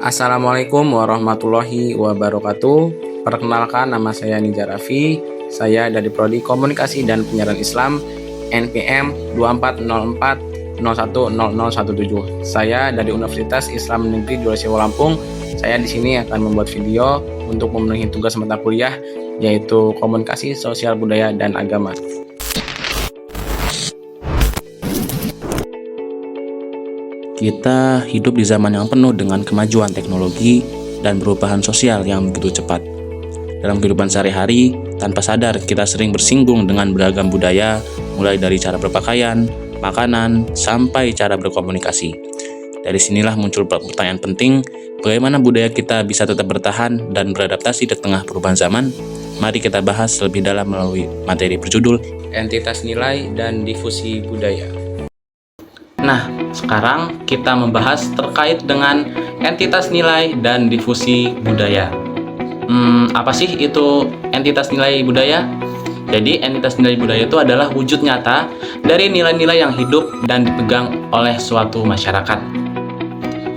Assalamualaikum warahmatullahi wabarakatuh. Perkenalkan, nama saya Nizar Raffi. Saya dari Prodi Komunikasi dan Penyiaran Islam NPM 2404010017. Saya dari Universitas Islam Negeri Dua Lampung. Saya di sini akan membuat video untuk memenuhi tugas mata kuliah, yaitu Komunikasi Sosial Budaya dan Agama. Kita hidup di zaman yang penuh dengan kemajuan teknologi dan perubahan sosial yang begitu cepat. Dalam kehidupan sehari-hari, tanpa sadar kita sering bersinggung dengan beragam budaya, mulai dari cara berpakaian, makanan, sampai cara berkomunikasi. Dari sinilah muncul pertanyaan penting, bagaimana budaya kita bisa tetap bertahan dan beradaptasi di tengah perubahan zaman? Mari kita bahas lebih dalam melalui materi berjudul Entitas Nilai dan Difusi Budaya. Nah, sekarang kita membahas terkait dengan entitas nilai dan difusi budaya. Apa sih itu entitas nilai budaya? Jadi, entitas nilai budaya itu adalah wujud nyata dari nilai-nilai yang hidup dan dipegang oleh suatu masyarakat.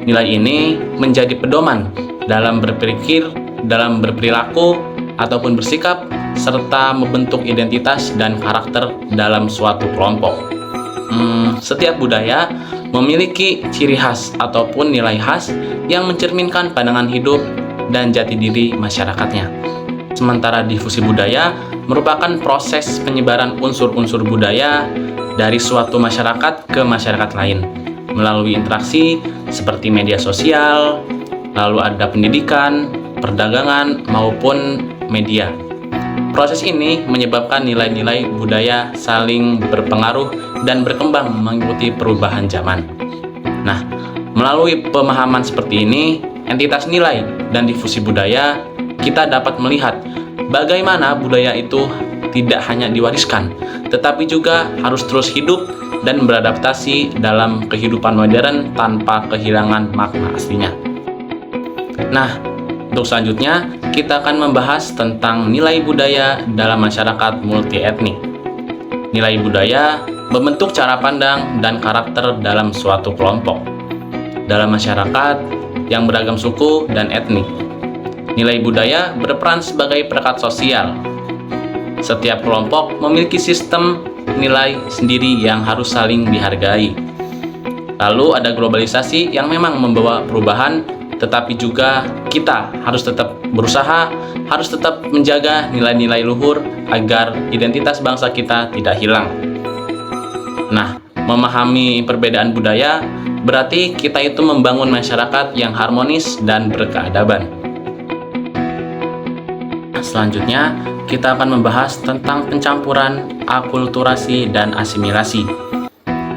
Nilai ini menjadi pedoman dalam berpikir, dalam berperilaku, ataupun bersikap, serta membentuk identitas dan karakter dalam suatu kelompok. Setiap budaya memiliki ciri khas ataupun nilai khas yang mencerminkan pandangan hidup dan jati diri masyarakatnya. Sementara difusi budaya merupakan proses penyebaran unsur-unsur budaya dari suatu masyarakat ke masyarakat lain melalui interaksi seperti media sosial, lalu ada pendidikan, perdagangan, maupun media. Proses ini menyebabkan nilai-nilai budaya saling berpengaruh dan berkembang mengikuti perubahan zaman. Nah, melalui pemahaman seperti ini, entitas nilai dan difusi budaya, kita dapat melihat bagaimana budaya itu tidak hanya diwariskan, tetapi juga harus terus hidup dan beradaptasi dalam kehidupan modern tanpa kehilangan makna aslinya. Nah, untuk selanjutnya, kita akan membahas tentang nilai budaya dalam masyarakat multi-etnik. Nilai budaya membentuk cara pandang dan karakter dalam suatu kelompok. Dalam masyarakat yang beragam suku dan etnik, nilai budaya berperan sebagai perekat sosial. Setiap kelompok memiliki sistem nilai sendiri yang harus saling dihargai. Lalu ada globalisasi yang memang membawa perubahan, tetapi juga kita harus tetap berusaha, harus tetap menjaga nilai-nilai luhur agar identitas bangsa kita tidak hilang. Nah, memahami perbedaan budaya berarti kita itu membangun masyarakat yang harmonis dan berkeadaban. Selanjutnya, kita akan membahas tentang pencampuran, akulturasi, dan asimilasi.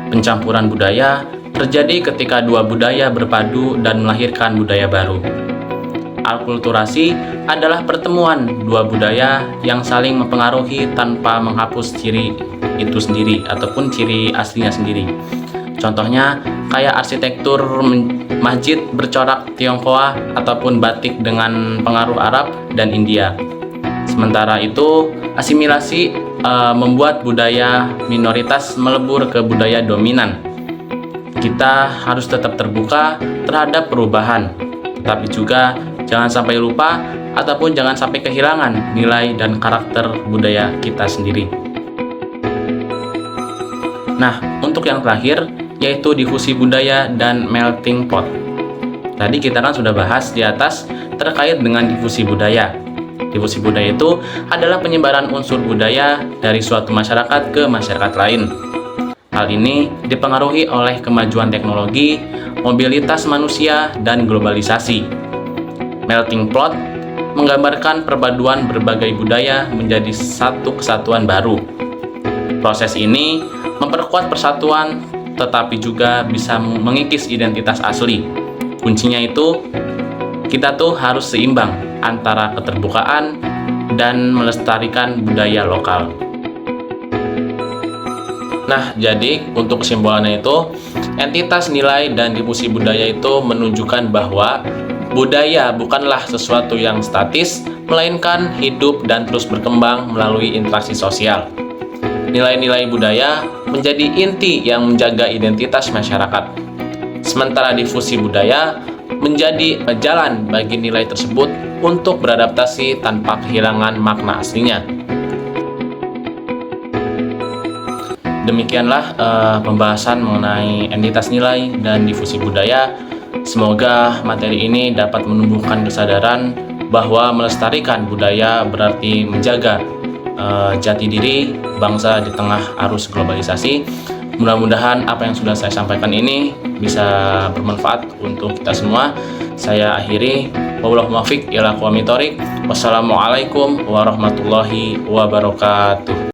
Pencampuran budaya terjadi ketika dua budaya berpadu dan melahirkan budaya baru. Akulturasi adalah pertemuan dua budaya yang saling mempengaruhi tanpa menghapus ciri itu sendiri ataupun ciri aslinya sendiri. Contohnya kayak arsitektur masjid bercorak Tionghoa ataupun batik dengan pengaruh Arab dan India. Sementara itu, asimilasi membuat budaya minoritas melebur ke budaya dominan. Kita harus tetap terbuka terhadap perubahan, tetapi juga jangan sampai lupa ataupun jangan sampai kehilangan nilai dan karakter budaya kita sendiri. Nah, untuk yang terakhir, yaitu difusi budaya dan melting pot. Tadi kita kan sudah bahas di atas terkait dengan difusi budaya. Difusi budaya itu adalah penyebaran unsur budaya dari suatu masyarakat ke masyarakat lain. Hal ini dipengaruhi oleh kemajuan teknologi, mobilitas manusia, dan globalisasi. Melting pot menggambarkan perpaduan berbagai budaya menjadi satu kesatuan baru. Proses ini memperkuat persatuan, tetapi juga bisa mengikis identitas asli. Kuncinya itu, kita tuh harus seimbang antara keterbukaan dan melestarikan budaya lokal. Nah, jadi untuk kesimpulannya itu, entitas nilai dan difusi budaya itu menunjukkan bahwa budaya bukanlah sesuatu yang statis, melainkan hidup dan terus berkembang melalui interaksi sosial. Nilai-nilai budaya menjadi inti yang menjaga identitas masyarakat. Sementara difusi budaya menjadi jalan bagi nilai tersebut untuk beradaptasi tanpa kehilangan makna aslinya. Demikianlah pembahasan mengenai entitas nilai dan difusi budaya. Semoga materi ini dapat menumbuhkan kesadaran bahwa melestarikan budaya berarti menjaga jati diri bangsa di tengah arus globalisasi. Mudah-mudahan apa yang sudah saya sampaikan ini bisa bermanfaat untuk kita semua. Saya akhiri. Wallahul muwaffiq ila aqwamit thoriq. Wassalamualaikum warahmatullahi wabarakatuh.